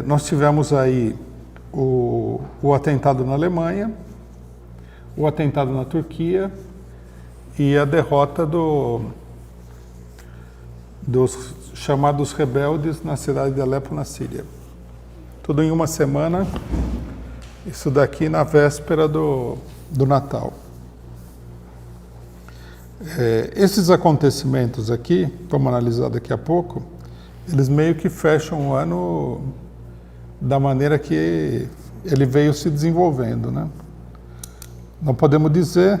Nós tivemos aí o atentado na Alemanha, o atentado na Turquia e a derrota dos chamados rebeldes na cidade de Alepo, na Síria. Tudo em uma semana, isso daqui na véspera do Natal. Esses acontecimentos aqui, vamos analisar daqui a pouco, eles meio que fecham o ano da maneira que ele veio se desenvolvendo, né? Não podemos dizer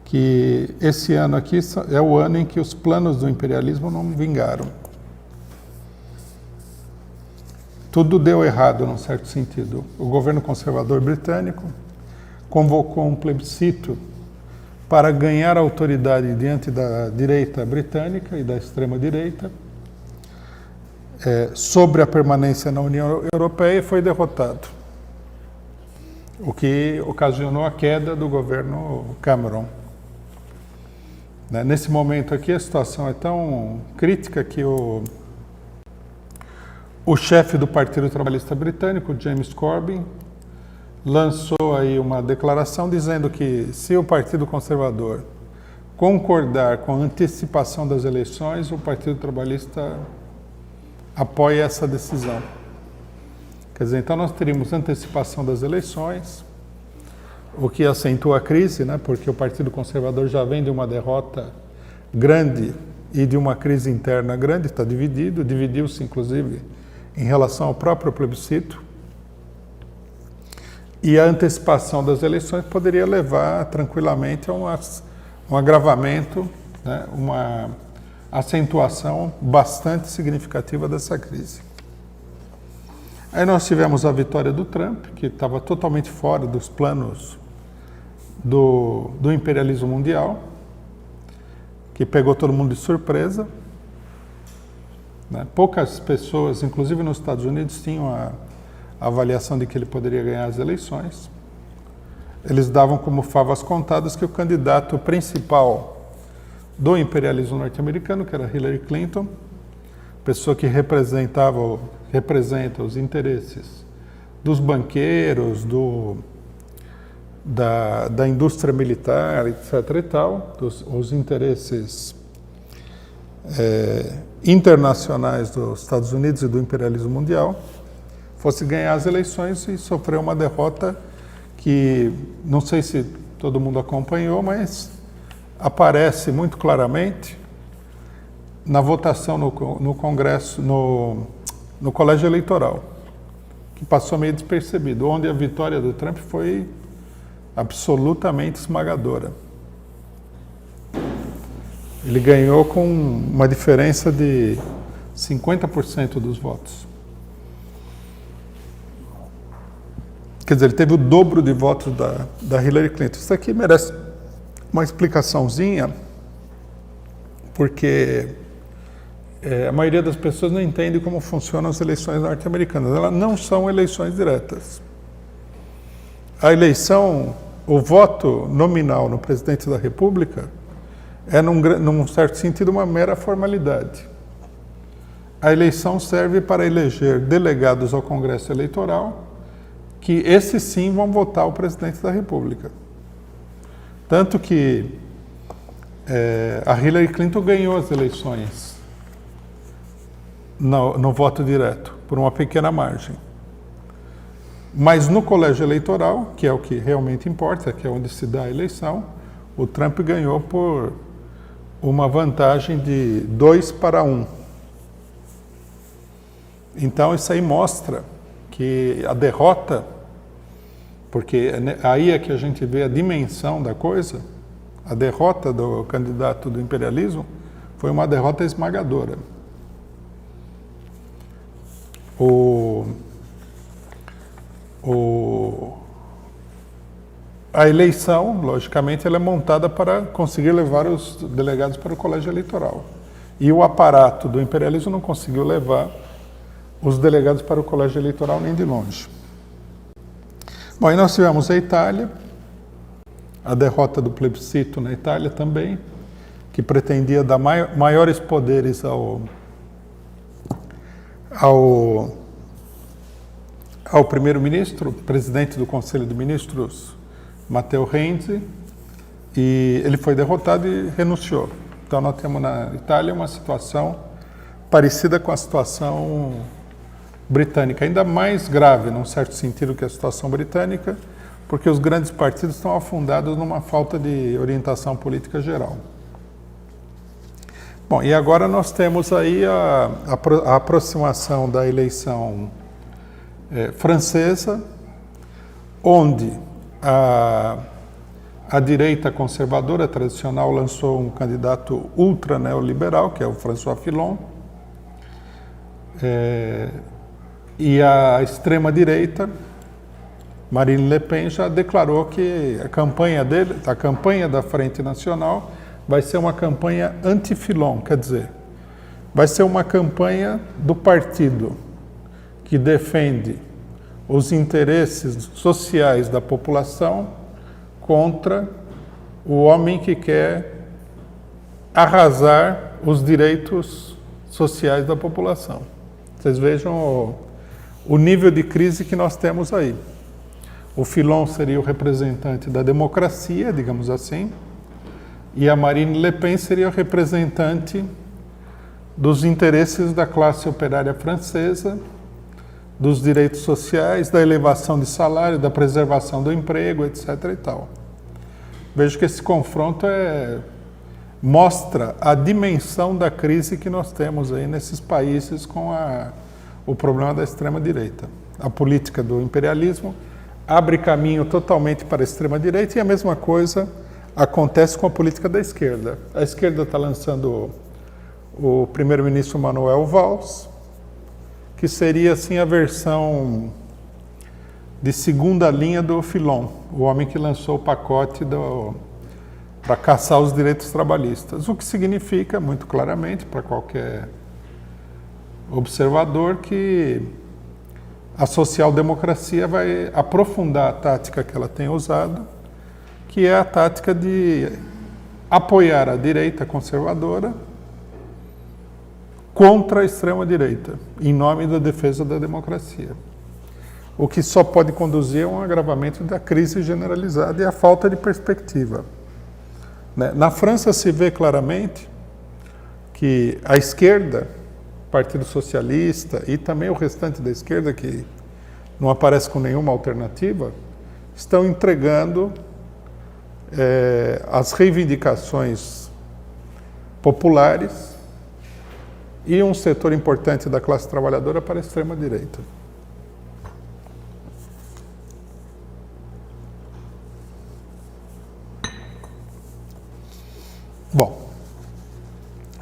que esse ano aqui é o ano em que os planos do imperialismo não vingaram. Tudo deu errado, num certo sentido. O governo conservador britânico convocou um plebiscito para ganhar autoridade diante da direita britânica e da extrema-direita sobre a permanência na União Europeia e foi derrotado, o que ocasionou a queda do governo Cameron. Nesse momento aqui a situação é tão crítica que o chefe do Partido Trabalhista Britânico, James Corbyn, lançou aí uma declaração dizendo que se o Partido Conservador concordar com a antecipação das eleições, o Partido Trabalhista apoia essa decisão. Quer dizer, então nós teríamos antecipação das eleições, o que acentua a crise, né? Porque o Partido Conservador já vem de uma derrota grande e de uma crise interna grande, está dividido, dividiu-se inclusive em relação ao próprio plebiscito. E a antecipação das eleições poderia levar tranquilamente a um agravamento, né? Uma acentuação bastante significativa dessa crise. Aí nós tivemos a vitória do Trump, que estava totalmente fora dos planos do imperialismo mundial, que pegou todo mundo de surpresa, né? Poucas pessoas, inclusive nos Estados Unidos, tinham a avaliação de que ele poderia ganhar as eleições. Eles davam como favas contadas que o candidato principal do imperialismo norte-americano, que era Hillary Clinton, pessoa que representa os interesses dos banqueiros, da indústria militar, etc. e tal, os interesses internacionais dos Estados Unidos e do imperialismo mundial, fosse ganhar as eleições e sofreu uma derrota que, não sei se todo mundo acompanhou, mas aparece muito claramente na votação no Congresso, no Colégio Eleitoral, que passou meio despercebido, onde a vitória do Trump foi absolutamente esmagadora. Ele ganhou com uma diferença de 50% dos votos. Quer dizer, ele teve o dobro de votos da Hillary Clinton. Isso aqui merece uma explicaçãozinha, porque a maioria das pessoas não entende como funcionam as eleições norte-americanas. Elas não são eleições diretas. A eleição, o voto nominal no presidente da República é, num certo sentido, uma mera formalidade. A eleição serve para eleger delegados ao Congresso Eleitoral, que esses sim vão votar o presidente da República. Tanto que a Hillary Clinton ganhou as eleições no voto direto, por uma pequena margem. Mas no colégio eleitoral, que é o que realmente importa, que é onde se dá a eleição, o Trump ganhou por uma vantagem de 2-1. Então isso aí mostra que a derrota, porque aí é que a gente vê a dimensão da coisa, a derrota do candidato do imperialismo foi uma derrota esmagadora. A eleição, logicamente, ela é montada para conseguir levar os delegados para o colégio eleitoral. E o aparato do imperialismo não conseguiu levar os delegados para o colégio eleitoral nem de longe. Bom, e nós tivemos a Itália, a derrota do plebiscito na Itália também, que pretendia dar maiores poderes ao primeiro-ministro, presidente do Conselho de Ministros, Matteo Renzi, e ele foi derrotado e renunciou. Então nós temos na Itália uma situação parecida com a situação britânica, ainda mais grave, num certo sentido, que a situação britânica, porque os grandes partidos estão afundados numa falta de orientação política geral. Bom, e agora nós temos aí a aproximação da eleição francesa, onde a direita conservadora tradicional lançou um candidato ultra neoliberal, que é o François Fillon, e a extrema-direita, Marine Le Pen, já declarou que a campanha da Frente Nacional vai ser uma campanha anti-Fillon, quer dizer, vai ser uma campanha do partido que defende os interesses sociais da população contra o homem que quer arrasar os direitos sociais da população. Vocês vejam o nível de crise que nós temos aí. O Fillon seria o representante da democracia, digamos assim, e a Marine Le Pen seria o representante dos interesses da classe operária francesa, dos direitos sociais, da elevação de salário, da preservação do emprego, etc. e tal. Vejo que esse confronto mostra a dimensão da crise que nós temos aí nesses países com o problema da extrema-direita. A política do imperialismo abre caminho totalmente para a extrema-direita e a mesma coisa acontece com a política da esquerda. A esquerda está lançando o primeiro-ministro Manuel Valls, que seria assim a versão de segunda linha do Fillon, o homem que lançou o pacote para caçar os direitos trabalhistas, o que significa, muito claramente, para qualquer observador, que a social-democracia vai aprofundar a tática que ela tem usado, que é a tática de apoiar a direita conservadora contra a extrema-direita, em nome da defesa da democracia. O que só pode conduzir a um agravamento da crise generalizada e a falta de perspectiva. Na França se vê claramente que a esquerda, Partido Socialista e também o restante da esquerda, que não aparece com nenhuma alternativa, estão entregando as reivindicações populares e um setor importante da classe trabalhadora para a extrema-direita. Bom,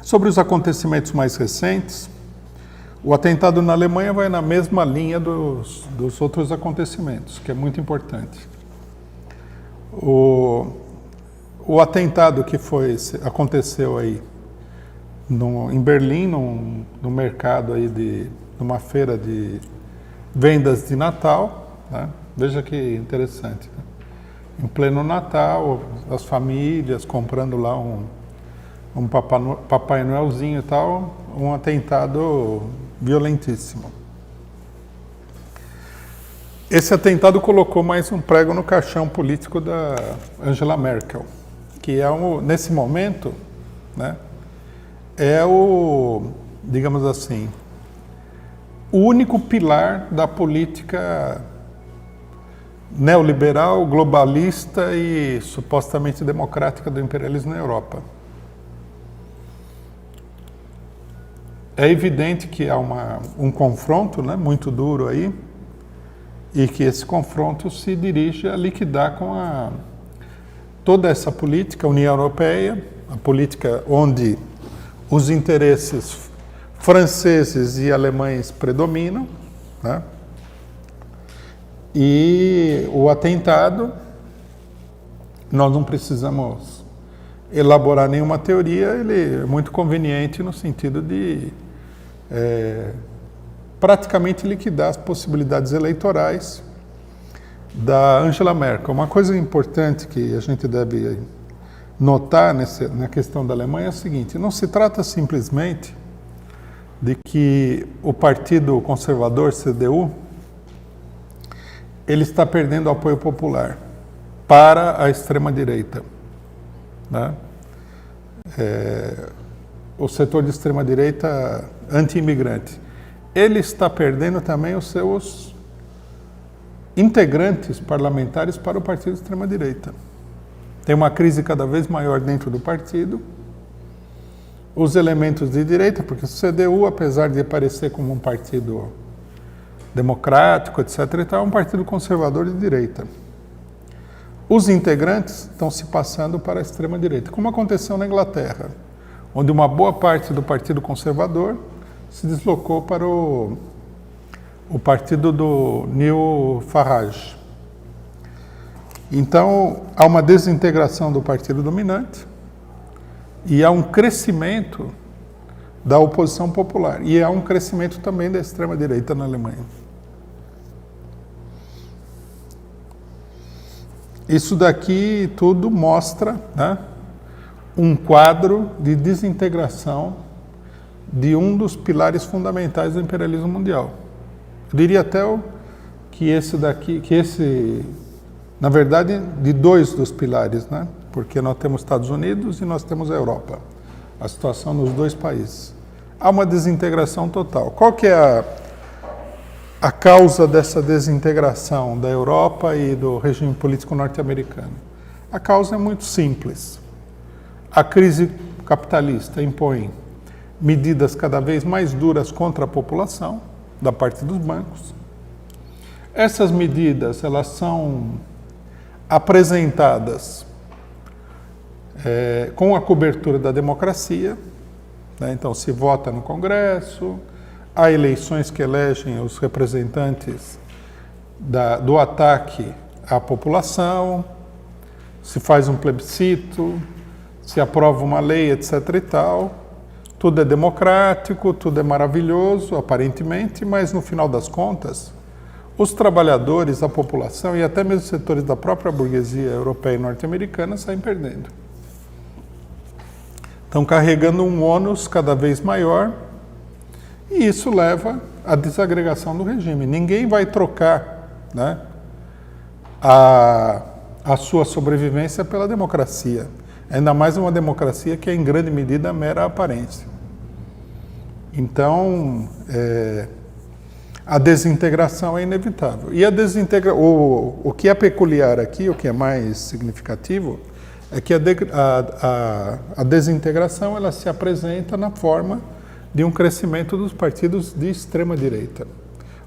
sobre os acontecimentos mais recentes, o atentado na Alemanha vai na mesma linha dos outros acontecimentos, que é muito importante. O atentado que aconteceu aí em Berlim, no mercado aí numa feira de vendas de Natal, né? Veja que interessante, né? Em pleno Natal, as famílias comprando lá um Papai Noelzinho e tal, um atentado violentíssimo. Esse atentado colocou mais um prego no caixão político da Angela Merkel, que nesse momento, né, digamos assim, o único pilar da política neoliberal, globalista e supostamente democrática do imperialismo na Europa. É evidente que há um confronto, né, muito duro aí, e que esse confronto se dirige a liquidar com toda essa política, a União Europeia, a política onde os interesses franceses e alemães predominam, né? E o atentado, nós não precisamos elaborar nenhuma teoria, ele é muito conveniente no sentido de praticamente liquidar as possibilidades eleitorais da Angela Merkel. Uma coisa importante que a gente deve notar na questão da Alemanha é o seguinte: não se trata simplesmente de que o Partido Conservador, CDU, ele está perdendo apoio popular para a extrema-direita, né? O setor de extrema-direita anti-imigrante. Ele está perdendo também os seus integrantes parlamentares para o partido de extrema-direita. Tem uma crise cada vez maior dentro do partido. Os elementos de direita, porque o CDU, apesar de aparecer como um partido democrático, etc., é um partido conservador de direita. Os integrantes estão se passando para a extrema-direita, como aconteceu na Inglaterra, onde uma boa parte do Partido Conservador se deslocou para o partido do Neil Farage. Então, há uma desintegração do partido dominante e há um crescimento da oposição popular. E há um crescimento também da extrema-direita na Alemanha. Isso daqui tudo mostra, né, um quadro de desintegração de um dos pilares fundamentais do imperialismo mundial. Eu diria até na verdade, de dois dos pilares, né? Porque nós temos Estados Unidos e nós temos a Europa. A situação nos dois países. Há uma desintegração total. Qual que é a causa dessa desintegração da Europa e do regime político norte-americano? A causa é muito simples. A crise capitalista impõe medidas cada vez mais duras contra a população, da parte dos bancos. Essas medidas, elas são apresentadas com a cobertura da democracia, né? Então se vota no Congresso, há eleições que elegem os representantes do ataque à população, se faz um plebiscito, se aprova uma lei, etc. e tal. Tudo é democrático, tudo é maravilhoso, aparentemente, mas no final das contas, os trabalhadores, a população e até mesmo os setores da própria burguesia europeia e norte-americana saem perdendo. Estão carregando um ônus cada vez maior e isso leva à desagregação do regime. Ninguém vai trocar, né, a sua sobrevivência pela democracia. Ainda mais uma democracia que é em grande medida mera aparência. Então, a desintegração é inevitável. E o que é peculiar aqui, o que é mais significativo, é que a desintegração ela se apresenta na forma de um crescimento dos partidos de extrema-direita,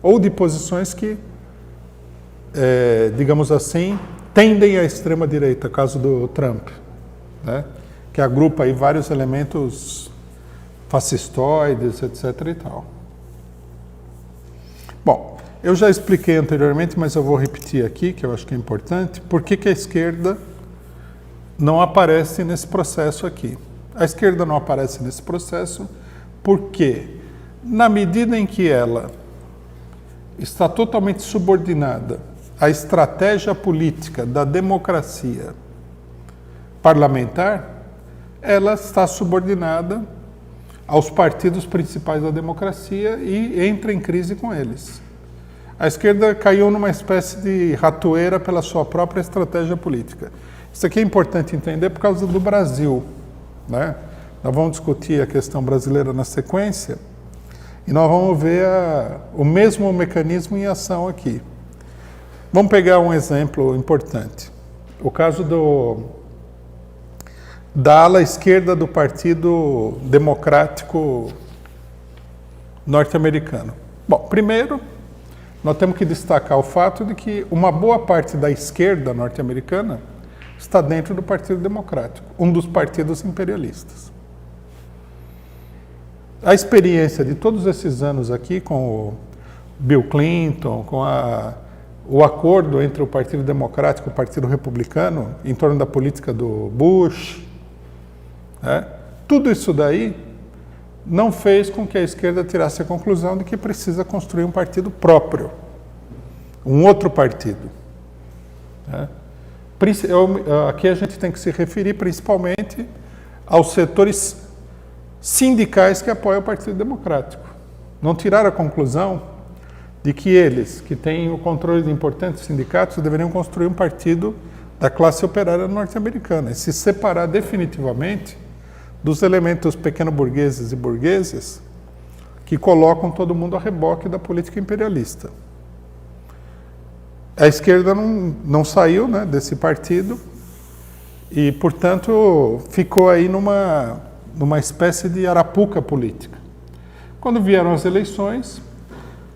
ou de posições que, digamos assim, tendem à extrema-direita, caso do Trump, né? Que agrupa aí vários elementos fascistoides, etc. e tal. Bom, eu já expliquei anteriormente, mas eu vou repetir aqui, que eu acho que é importante, por que a esquerda não aparece nesse processo aqui. A esquerda não aparece nesse processo porque, na medida em que ela está totalmente subordinada à estratégia política da democracia parlamentar, ela está subordinada aos partidos principais da democracia e entra em crise com eles. A esquerda caiu numa espécie de ratoeira pela sua própria estratégia política. Isso aqui é importante entender por causa do Brasil, né? Nós vamos discutir a questão brasileira na sequência e nós vamos ver o mesmo mecanismo em ação aqui. Vamos pegar um exemplo importante. O caso da ala esquerda do Partido Democrático norte-americano. Bom, primeiro, nós temos que destacar o fato de que uma boa parte da esquerda norte-americana está dentro do Partido Democrático, um dos partidos imperialistas. A experiência de todos esses anos aqui com o Bill Clinton, com o acordo entre o Partido Democrático e o Partido Republicano em torno da política do Bush, né? Tudo isso daí não fez com que a esquerda tirasse a conclusão de que precisa construir um partido próprio, um outro partido, né? Aqui a gente tem que se referir principalmente aos setores sindicais que apoiam o Partido Democrático. Não tiraram a conclusão de que eles, que têm o controle de importantes sindicatos, deveriam construir um partido da classe operária norte-americana e se separar definitivamente dos elementos pequeno-burgueses e burgueses que colocam todo mundo a reboque da política imperialista. A esquerda não saiu, né, desse partido e, portanto, ficou aí numa espécie de arapuca política. Quando vieram as eleições,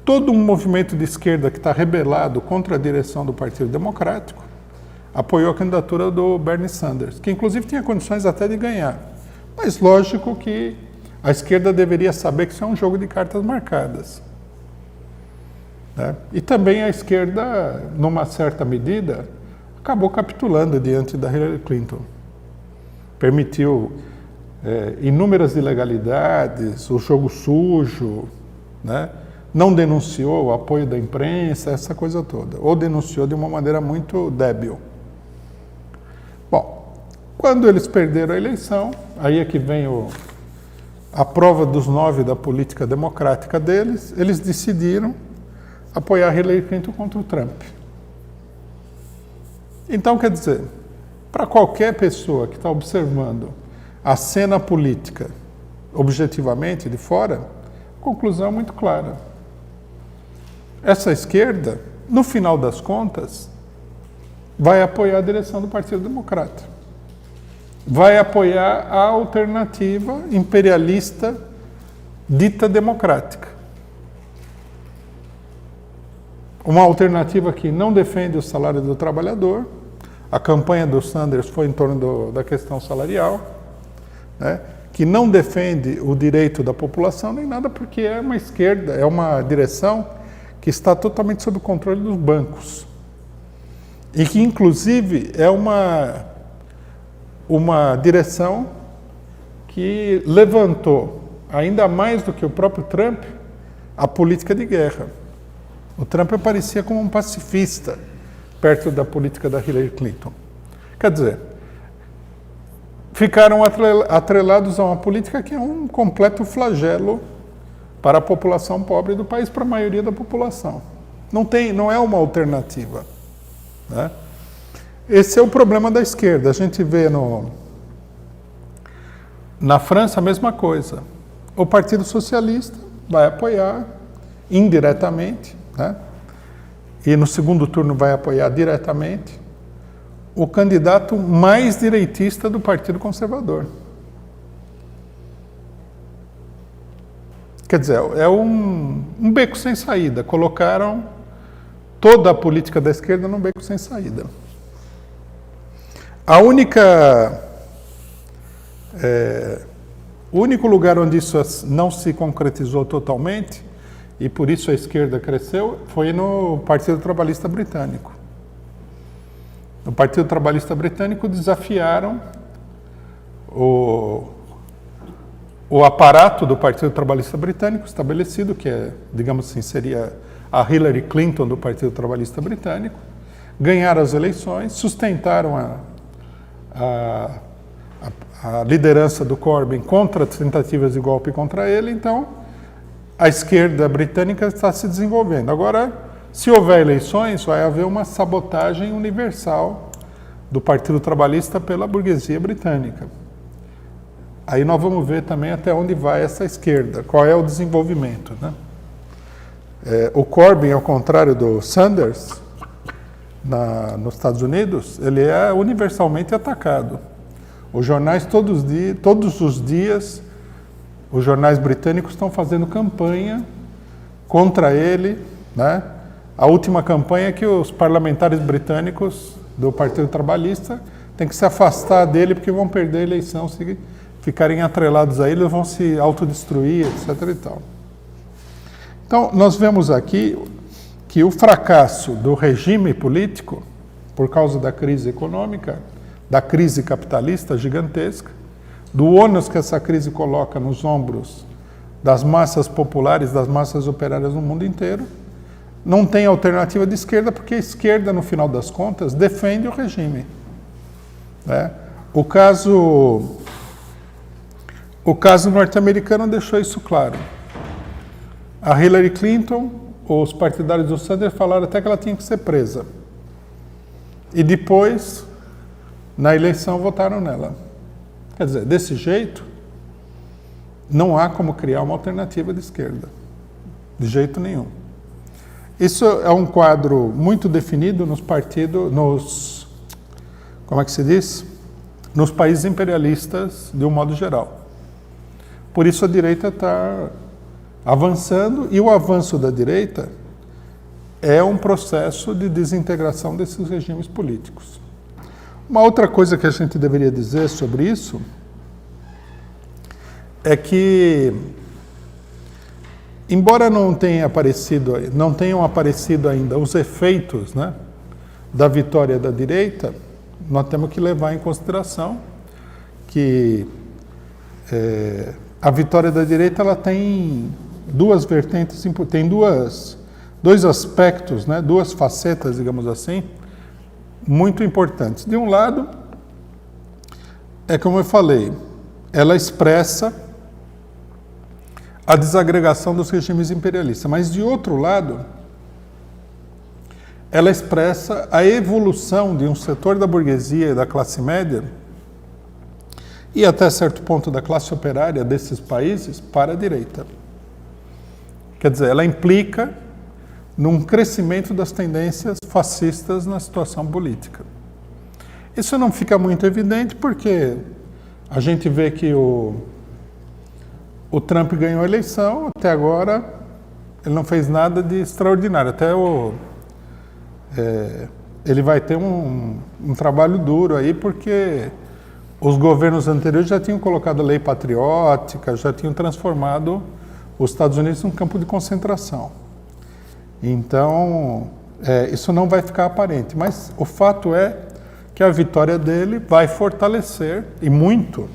todo um movimento de esquerda que está rebelado contra a direção do Partido Democrático apoiou a candidatura do Bernie Sanders, que inclusive tinha condições até de ganhar. Mas lógico que a esquerda deveria saber que isso é um jogo de cartas marcadas, né? E também a esquerda, numa certa medida, acabou capitulando diante da Hillary Clinton. Permitiu inúmeras ilegalidades, o jogo sujo, né? Não denunciou o apoio da imprensa, essa coisa toda, ou denunciou de uma maneira muito débil. Bom, quando eles perderam a eleição, aí é que vem a prova dos 9 da política democrática deles, eles decidiram apoiar Hillary Clinton contra o Trump. Então, quer dizer, para qualquer pessoa que está observando a cena política objetivamente de fora, a conclusão é muito clara. Essa esquerda, no final das contas, vai apoiar a direção do Partido Democrata. Vai apoiar a alternativa imperialista dita democrática. Uma alternativa que não defende o salário do trabalhador. A campanha do Sanders foi em torno da questão salarial, né? Que não defende o direito da população nem nada, porque é uma esquerda, é uma direção que está totalmente sob o controle dos bancos. E que, inclusive, é uma direção que levantou, ainda mais do que o próprio Trump, a política de guerra. O Trump aparecia como um pacifista perto da política da Hillary Clinton. Quer dizer, ficaram atrelados a uma política que é um completo flagelo para a população pobre do país, para a maioria da população. Não é uma alternativa, né? Esse é o problema da esquerda. A gente vê na França a mesma coisa. O Partido Socialista vai apoiar indiretamente, né? E no segundo turno vai apoiar diretamente o candidato mais direitista do Partido Conservador. Quer dizer, é um beco sem saída. Colocaram toda a política da esquerda num beco sem saída. O único lugar onde isso não se concretizou totalmente, e por isso a esquerda cresceu, foi no Partido Trabalhista Britânico. No Partido Trabalhista Britânico desafiaram o aparato do Partido Trabalhista Britânico estabelecido, que digamos assim, seria a Hillary Clinton do Partido Trabalhista Britânico, ganharam as eleições, sustentaram a liderança do Corbyn contra tentativas de golpe contra ele. Então, a esquerda britânica está se desenvolvendo. Agora, se houver eleições, vai haver uma sabotagem universal do Partido Trabalhista pela burguesia britânica. Aí nós vamos ver também até onde vai essa esquerda, qual é o desenvolvimento, né? O Corbyn, ao contrário do Sanders, nos Estados Unidos, ele é universalmente atacado. Os jornais, todos os dias, os jornais britânicos estão fazendo campanha contra ele, né? A última campanha é que os parlamentares britânicos do Partido Trabalhista têm que se afastar dele porque vão perder a eleição se ficarem atrelados a ele, vão se autodestruir, etc. e tal. Então, nós vemos aqui que o fracasso do regime político, por causa da crise econômica, da crise capitalista gigantesca, do ônus que essa crise coloca nos ombros das massas populares, das massas operárias no mundo inteiro, não tem alternativa de esquerda, porque a esquerda, no final das contas, defende o regime, né? O caso norte-americano deixou isso claro. A Hillary Clinton, os partidários do Sanders falaram até que ela tinha que ser presa. E depois, na eleição, votaram nela. Quer dizer, desse jeito, não há como criar uma alternativa de esquerda. De jeito nenhum. Isso é um quadro muito definido nos partidos, como é que se diz? Nos países imperialistas, de um modo geral. Por isso a direita está avançando, e o avanço da direita é um processo de desintegração desses regimes políticos. Uma outra coisa que a gente deveria dizer sobre isso é que, embora não tenham aparecido ainda os efeitos, né, da vitória da direita, nós temos que levar em consideração que a vitória da direita ela tem duas vertentes, tem dois aspectos, né, duas facetas, digamos assim, muito importantes. De um lado, é como eu falei, ela expressa a desagregação dos regimes imperialistas, mas de outro lado, ela expressa a evolução de um setor da burguesia e da classe média e até certo ponto da classe operária desses países para a direita. Quer dizer, ela implica num crescimento das tendências fascistas na situação política. Isso não fica muito evidente porque a gente vê que o Trump ganhou a eleição, até agora ele não fez nada de extraordinário. Até ele vai ter um trabalho duro aí, porque os governos anteriores já tinham colocado a lei patriótica, já tinham transformado os Estados Unidos num campo de concentração. Então, isso não vai ficar aparente. Mas o fato é que a vitória dele vai fortalecer, e muito,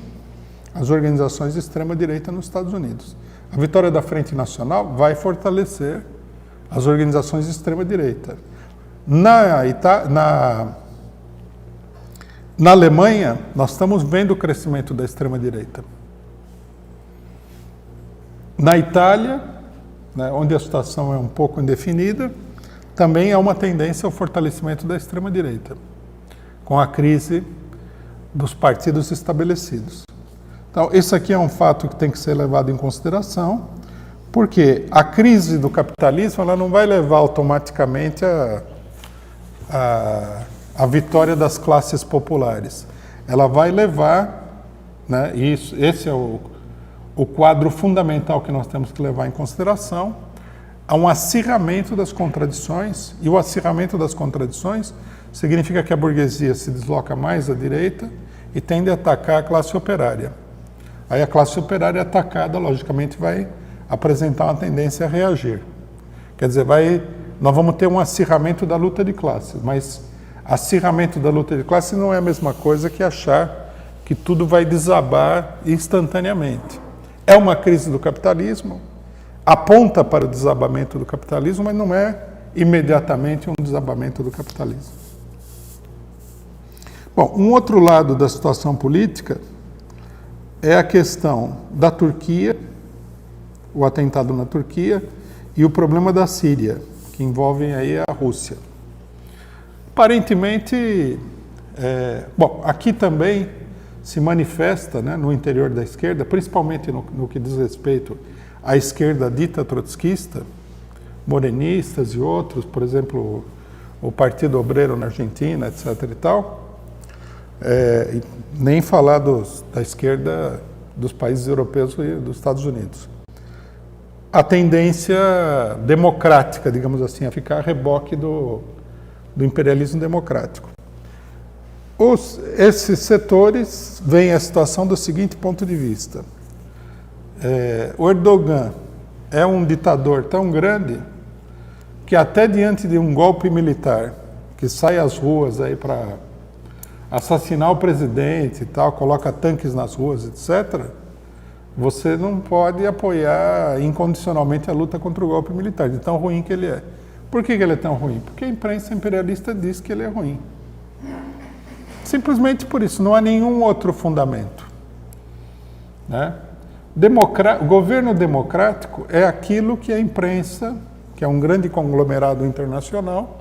as organizações de extrema-direita nos Estados Unidos. A vitória da Frente Nacional vai fortalecer as organizações de extrema-direita. Na Alemanha, nós estamos vendo o crescimento da extrema-direita. Na Itália, né, onde a situação é um pouco indefinida, também há uma tendência ao fortalecimento da extrema-direita, com a crise dos partidos estabelecidos. Então, esse aqui é um fato que tem que ser levado em consideração, porque a crise do capitalismo ela não vai levar automaticamente a vitória das classes populares. Ela vai levar, né, esse é o quadro fundamental que nós temos que levar em consideração, a um acirramento das contradições, e o acirramento das contradições significa que a burguesia se desloca mais à direita e tende a atacar a classe operária. Aí a classe operária atacada, logicamente, vai apresentar uma tendência a reagir. Quer dizer, nós vamos ter um acirramento da luta de classes, mas acirramento da luta de classes não é a mesma coisa que achar que tudo vai desabar instantaneamente. É uma crise do capitalismo, aponta para o desabamento do capitalismo, mas não é imediatamente um desabamento do capitalismo. Bom, um outro lado da situação política é a questão da Turquia, o atentado na Turquia, e o problema da Síria, que envolvem aí a Rússia. Aparentemente, aqui também se manifesta, né, no interior da esquerda, principalmente no que diz respeito à esquerda dita trotskista, morenistas e outros, por exemplo, o Partido Obreiro na Argentina, etc. e tal, nem falar da esquerda dos países europeus e dos Estados Unidos. A tendência democrática, digamos assim, a ficar a reboque do imperialismo democrático. Esses setores veem a situação do seguinte ponto de vista. O Erdogan é um ditador tão grande que até diante de um golpe militar que sai às ruas aí para assassinar o presidente e tal, coloca tanques nas ruas, etc., você não pode apoiar incondicionalmente a luta contra o golpe militar, de tão ruim que ele é. Por que ele é tão ruim? Porque a imprensa imperialista diz que ele é ruim. Simplesmente por isso, não há nenhum outro fundamento. Né? O governo democrático é aquilo que a imprensa que é um grande conglomerado internacional,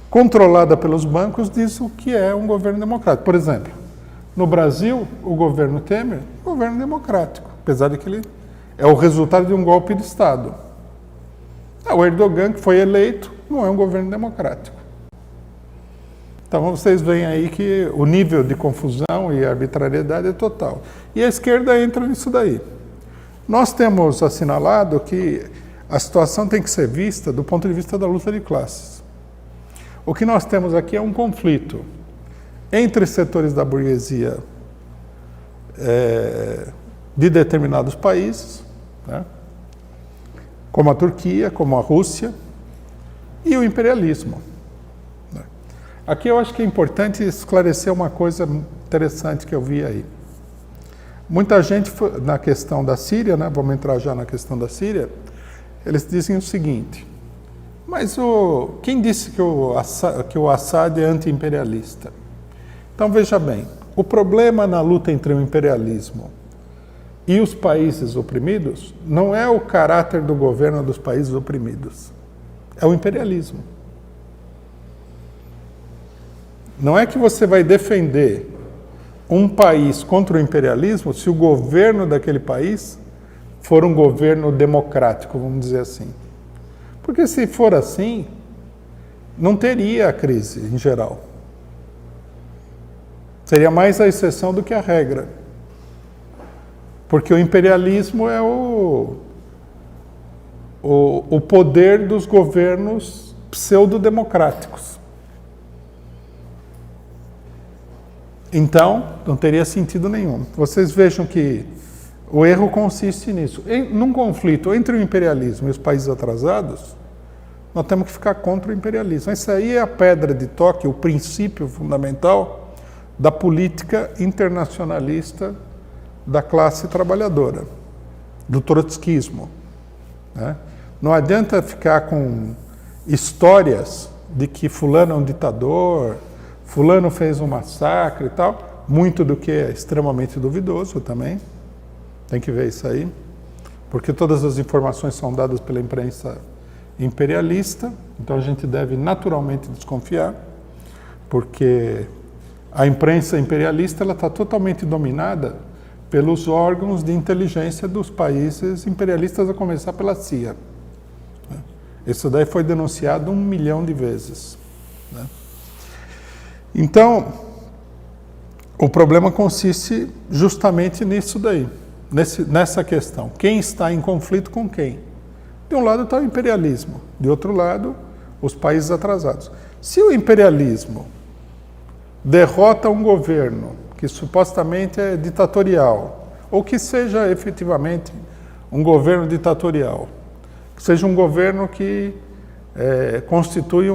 controlada pelos bancos, diz o que é um governo democrático. Por exemplo, no Brasil, o governo Temer é um governo democrático, apesar de que ele é o resultado de um golpe de Estado. O Erdogan, que foi eleito, não é um governo democrático. Então vocês veem aí que o nível de confusão e arbitrariedade é total. E a esquerda entra nisso daí. Nós temos assinalado que a situação tem que ser vista do ponto de vista da luta de classes. O que nós temos aqui é um conflito entre setores da burguesia de determinados países, né, como a Turquia, como a Rússia, e o imperialismo. Aqui eu acho que é importante esclarecer uma coisa interessante que eu vi aí. Muita gente, na questão da Síria, né, vamos entrar já na questão da Síria, eles dizem o seguinte: mas quem disse que o Assad é anti-imperialista? Então veja bem, o problema na luta entre o imperialismo e os países oprimidos não é o caráter do governo dos países oprimidos, é o imperialismo. Não é que você vai defender um país contra o imperialismo se o governo daquele país for um governo democrático, vamos dizer assim. Porque se for assim, não teria a crise em geral. Seria mais a exceção do que a regra. Porque o imperialismo é o poder dos governos pseudo-democráticos. Então, não teria sentido nenhum. Vocês vejam que o erro consiste nisso. Num conflito entre o imperialismo e os países atrasados, nós temos que ficar contra o imperialismo. Isso aí é a pedra de toque, o princípio fundamental da política internacionalista da classe trabalhadora, do trotskismo, né? Não adianta ficar com histórias de que fulano é um ditador, fulano fez um massacre e tal, muito do que é extremamente duvidoso também, tem que ver isso aí, porque todas as informações são dadas pela imprensa imperialista, então a gente deve naturalmente desconfiar, porque a imprensa imperialista ela está totalmente dominada pelos órgãos de inteligência dos países imperialistas, a começar pela CIA. Isso daí foi denunciado 1 milhão de vezes, né? Então, o problema consiste justamente nisso daí, nessa questão. Quem está em conflito com quem? De um lado está o imperialismo, de outro lado, os países atrasados. Se o imperialismo derrota um governo que supostamente é ditatorial, ou que seja efetivamente um governo ditatorial, que seja um governo que constitui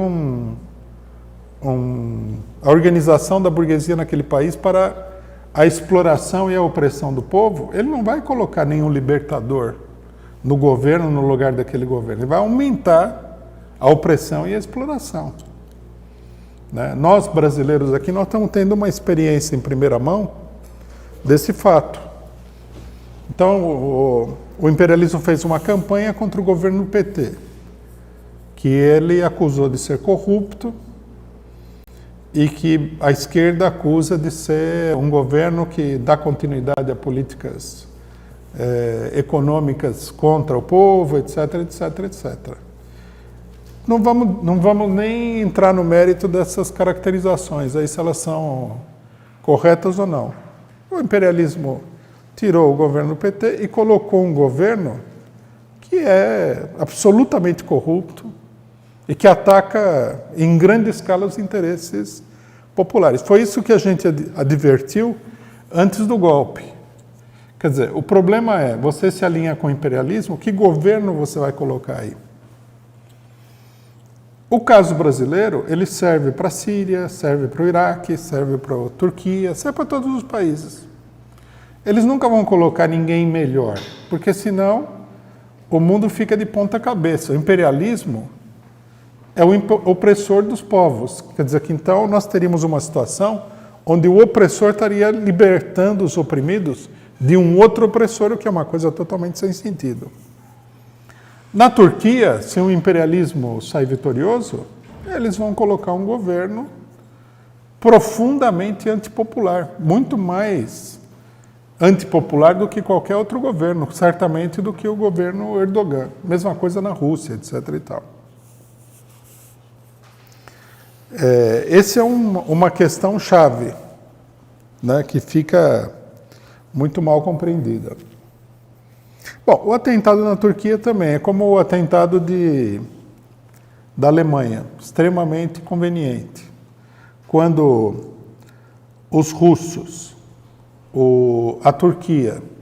a organização da burguesia naquele país para a exploração e a opressão do povo, ele não vai colocar nenhum libertador no governo, no lugar daquele governo. Ele vai aumentar a opressão e a exploração, né? Nós, brasileiros aqui, nós estamos tendo uma experiência em primeira mão desse fato. Então, o imperialismo fez uma campanha contra o governo do PT, que ele acusou de ser corrupto, e que a esquerda acusa de ser um governo que dá continuidade a políticas econômicas contra o povo, etc, etc, etc. Não vamos nem entrar no mérito dessas caracterizações, aí se elas são corretas ou não. O imperialismo tirou o governo do PT e colocou um governo que é absolutamente corrupto e que ataca em grande escala os interesses populares. Foi isso que a gente advertiu antes do golpe. Quer dizer, o problema é, você se alinha com o imperialismo, que governo você vai colocar aí? O caso brasileiro, ele serve para a Síria, serve para o Iraque, serve para a Turquia, serve para todos os países. Eles nunca vão colocar ninguém melhor, porque senão o mundo fica de ponta cabeça. O imperialismo é o opressor dos povos. Quer dizer que então nós teríamos uma situação onde o opressor estaria libertando os oprimidos de um outro opressor, o que é uma coisa totalmente sem sentido. Na Turquia, se o imperialismo sair vitorioso, eles vão colocar um governo profundamente antipopular, muito mais antipopular do que qualquer outro governo, certamente do que o governo Erdogan. Mesma coisa na Rússia, etc. e tal. Essa é uma questão chave, né, que fica muito mal compreendida. Bom, o atentado na Turquia também é como o atentado da Alemanha, extremamente conveniente. Quando os russos,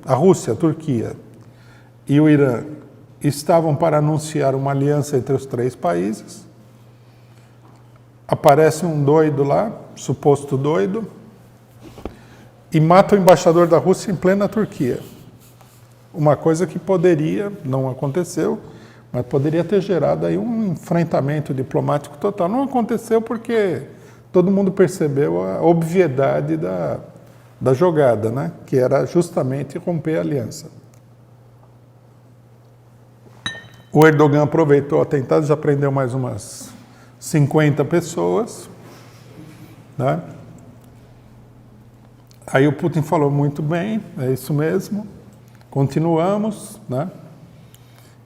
a Rússia, a Turquia e o Irã estavam para anunciar uma aliança entre os três países, aparece um doido lá, suposto doido, e mata o embaixador da Rússia em plena Turquia. Uma coisa que poderia, não aconteceu, mas poderia ter gerado aí um enfrentamento diplomático total. Não aconteceu porque todo mundo percebeu a obviedade da jogada, né? Que era justamente romper a aliança. O Erdogan aproveitou o atentado, já prendeu mais umas 50 pessoas, né? Aí o Putin falou, muito bem, é isso mesmo, continuamos, né?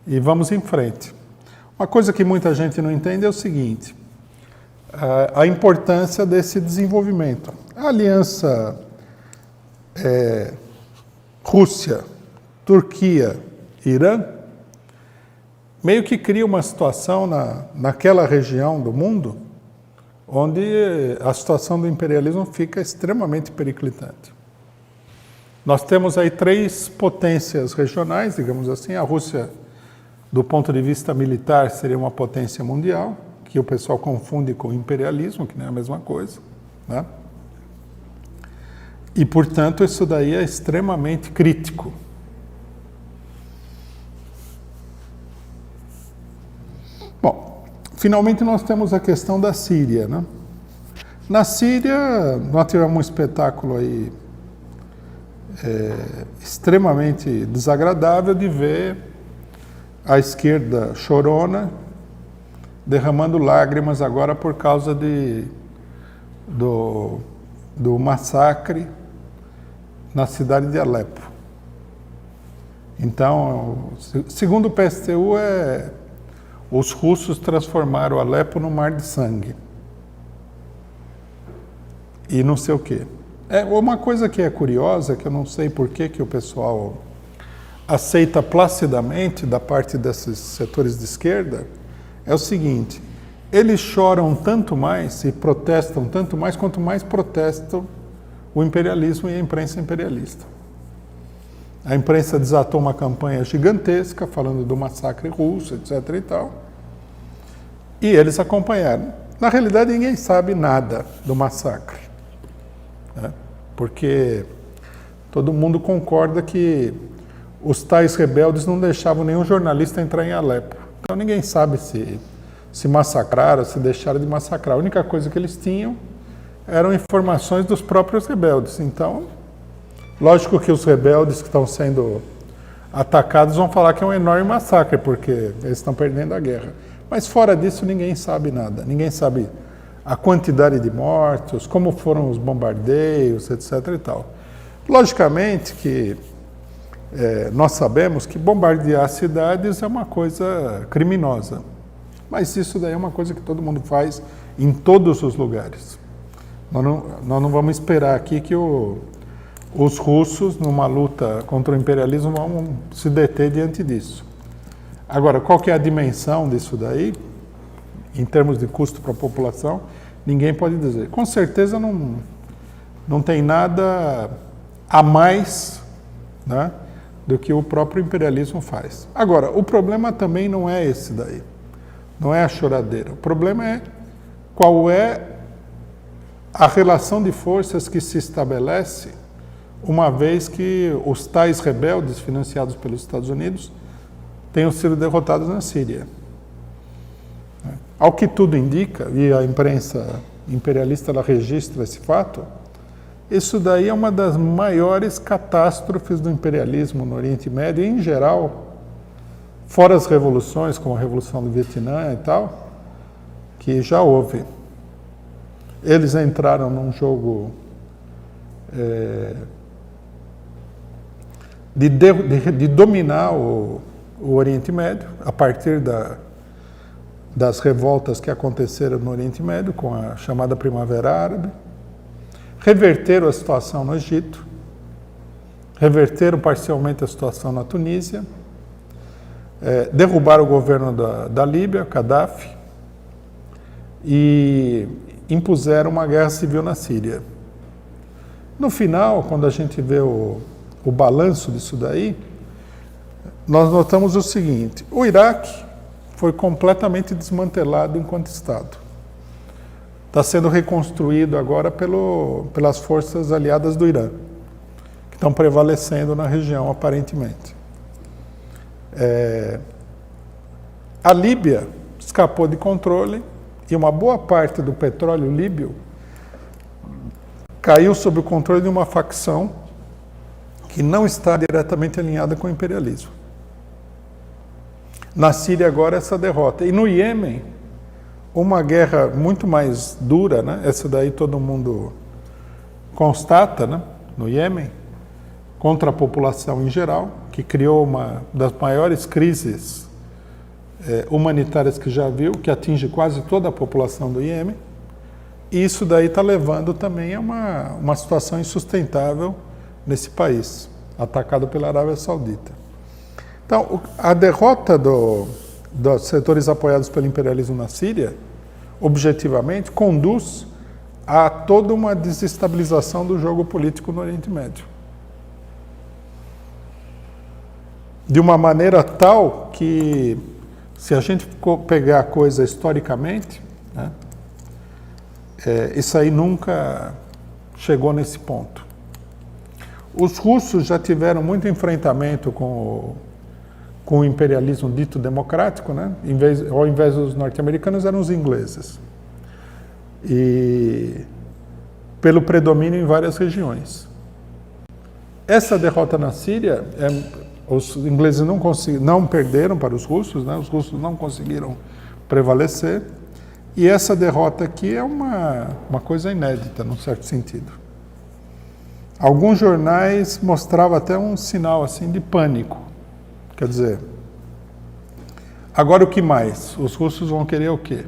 E vamos em frente. Uma coisa que muita gente não entende é o seguinte, a importância desse desenvolvimento. A aliança Rússia, Turquia, Irã, meio que cria uma situação naquela região do mundo onde a situação do imperialismo fica extremamente periclitante. Nós temos aí três potências regionais, digamos assim. A Rússia, do ponto de vista militar, seria uma potência mundial, que o pessoal confunde com imperialismo, que não é a mesma coisa, né? E, portanto, isso daí é extremamente crítico. Bom, finalmente nós temos a questão da Síria, né? Na Síria, nós tivemos um espetáculo aí extremamente desagradável de ver a esquerda chorona derramando lágrimas agora por causa do massacre na cidade de Alepo. Então, segundo o PSTU, os russos transformaram Alepo num mar de sangue. E não sei o quê. Uma coisa que é curiosa, que eu não sei por que o pessoal aceita placidamente da parte desses setores de esquerda, é o seguinte, eles choram tanto mais e protestam tanto mais, quanto mais protestam o imperialismo e a imprensa imperialista. A imprensa desatou uma campanha gigantesca, falando do massacre russo, etc. e tal, e eles acompanharam. Na realidade, ninguém sabe nada do massacre, né? Porque todo mundo concorda que os tais rebeldes não deixavam nenhum jornalista entrar em Alepo. Então ninguém sabe se massacraram, se deixaram de massacrar. A única coisa que eles tinham eram informações dos próprios rebeldes. Então, lógico que os rebeldes que estão sendo atacados vão falar que é um enorme massacre, porque eles estão perdendo a guerra. Mas fora disso, ninguém sabe nada. Ninguém sabe a quantidade de mortos, como foram os bombardeios, etc. e tal. Logicamente que nós sabemos que bombardear cidades é uma coisa criminosa. Mas isso daí é uma coisa que todo mundo faz em todos os lugares. Nós não vamos esperar aqui que os russos, numa luta contra o imperialismo, vão se deter diante disso. Agora, qual que é a dimensão disso daí, em termos de custo para a população, ninguém pode dizer. Com certeza não tem nada a mais, né, do que o próprio imperialismo faz. Agora, o problema também não é esse daí, não é a choradeira. O problema é qual é a relação de forças que se estabelece uma vez que os tais rebeldes financiados pelos Estados Unidos tenham sido derrotados na Síria. Ao que tudo indica, e a imprensa imperialista ela registra esse fato, isso daí é uma das maiores catástrofes do imperialismo no Oriente Médio e, em geral, Fora as revoluções, como a Revolução do Vietnã e tal, que já houve. Eles entraram num jogo de dominar o Oriente Médio, a partir das revoltas que aconteceram no Oriente Médio, com a chamada Primavera Árabe, reverteram a situação no Egito, reverteram parcialmente a situação na Tunísia, derrubaram o governo da Líbia, Gaddafi, e impuseram uma guerra civil na Síria. No final, quando a gente vê o balanço disso daí, nós notamos o seguinte: o Iraque foi completamente desmantelado enquanto Estado. Está sendo reconstruído agora pelas forças aliadas do Irã, que estão prevalecendo na região, aparentemente. A Líbia escapou de controle e uma boa parte do petróleo líbio caiu sob o controle de uma facção que não está diretamente alinhada com o imperialismo. Na Síria agora essa derrota. E no Iêmen, uma guerra muito mais dura, né? Essa daí todo mundo constata, né? No Iêmen, contra a população em geral, que criou uma das maiores crises humanitárias que já viu, que atinge quase toda a população do Iêmen. E isso daí está levando também a uma situação insustentável nesse país, atacado pela Arábia Saudita. Então, a derrota dos setores apoiados pelo imperialismo na Síria, objetivamente, conduz a toda uma desestabilização do jogo político no Oriente Médio. De uma maneira tal que, se a gente pegar a coisa historicamente, né, isso aí nunca chegou nesse ponto. Os russos já tiveram muito enfrentamento com o imperialismo dito democrático, né? Ao invés dos norte-americanos, eram os ingleses. E pelo predomínio em várias regiões. Essa derrota na Síria, os ingleses não perderam para os russos, né? Os russos não conseguiram prevalecer. E essa derrota aqui é uma coisa inédita, num certo sentido. Alguns jornais mostravam até um sinal assim de pânico. Quer dizer, agora o que mais? Os russos vão querer o quê?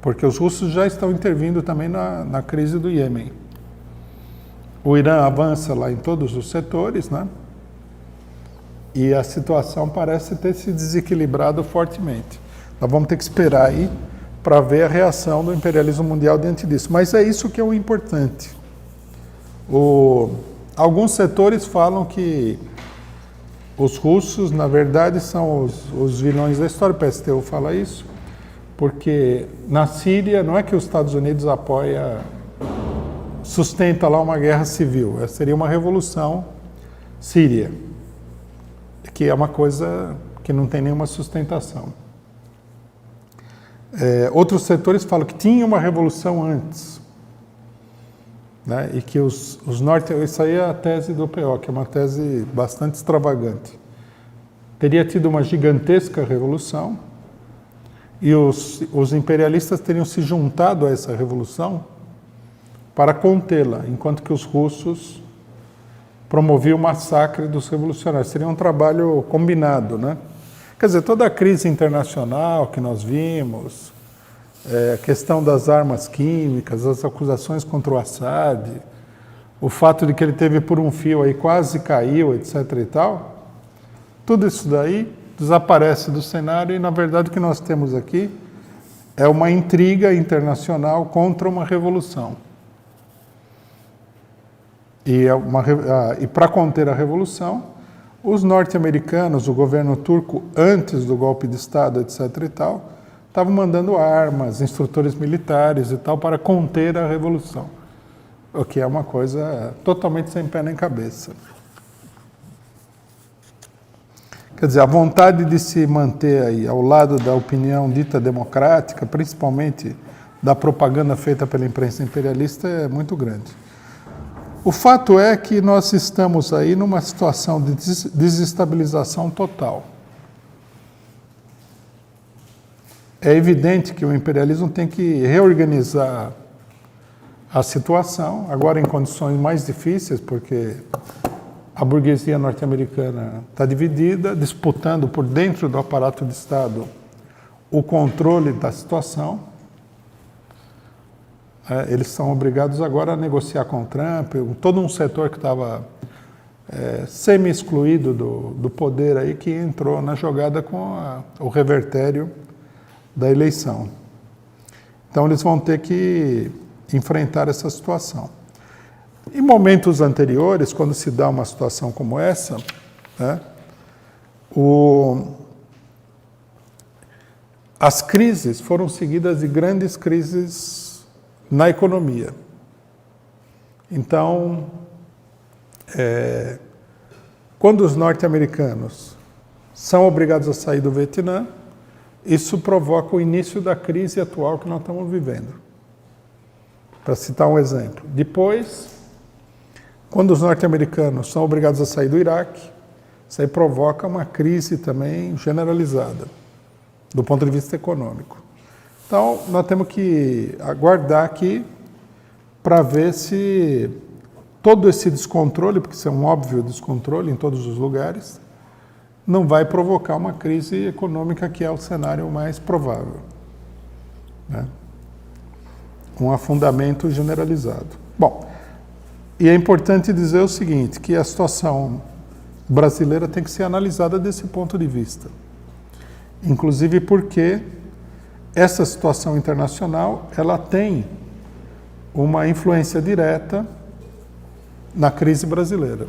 Porque os russos já estão intervindo também na crise do Iêmen. O Irã avança lá em todos os setores, né? E a situação parece ter se desequilibrado fortemente. Nós vamos ter que esperar aí para ver a reação do imperialismo mundial diante disso. Mas é isso que é o importante. Alguns setores falam que os russos, na verdade, são os vilões da história. O PSTU fala isso, porque na Síria não é que os Estados Unidos sustenta lá uma guerra civil. Essa seria uma revolução síria, que é uma coisa que não tem nenhuma sustentação. Outros setores falam que tinha uma revolução antes, né? E que os isso aí é a tese do PO, que é uma tese bastante extravagante. Teria tido uma gigantesca revolução e os imperialistas teriam se juntado a essa revolução para contê-la, enquanto que os russos promoviam o massacre dos revolucionários. Seria um trabalho combinado, né? Quer dizer, toda a crise internacional que nós vimos, a questão das armas químicas, as acusações contra o Assad, o fato de que ele teve por um fio aí, quase caiu, etc. e tal, tudo isso daí desaparece do cenário e, na verdade, o que nós temos aqui é uma intriga internacional contra uma revolução. E para conter a revolução, os norte-americanos, o governo turco, antes do golpe de Estado, etc. e tal, estavam mandando armas, instrutores militares e tal, para conter a revolução. O que é uma coisa totalmente sem pé nem cabeça. Quer dizer, a vontade de se manter aí ao lado da opinião dita democrática, principalmente da propaganda feita pela imprensa imperialista, é muito grande. O fato é que nós estamos aí numa situação de desestabilização total. É evidente que o imperialismo tem que reorganizar a situação, agora em condições mais difíceis, porque a burguesia norte-americana está dividida, disputando por dentro do aparato de Estado o controle da situação. Eles são obrigados agora a negociar com o Trump, todo um setor que estava semi-excluído do poder aí, que entrou na jogada com o revertério da eleição. Então eles vão ter que enfrentar essa situação. Em momentos anteriores, quando se dá uma situação como essa, né, as crises foram seguidas de grandes crises na economia. Então, quando os norte-americanos são obrigados a sair do Vietnã, isso provoca o início da crise atual que nós estamos vivendo. Para citar um exemplo. Depois, quando os norte-americanos são obrigados a sair do Iraque, isso aí provoca uma crise também generalizada, do ponto de vista econômico. Então, nós temos que aguardar aqui para ver se todo esse descontrole, porque isso é um óbvio descontrole em todos os lugares, não vai provocar uma crise econômica, que é o cenário mais provável, né? Um afundamento generalizado. Bom, e é importante dizer o seguinte, que a situação brasileira tem que ser analisada desse ponto de vista. Inclusive porque essa situação internacional, ela tem uma influência direta na crise brasileira.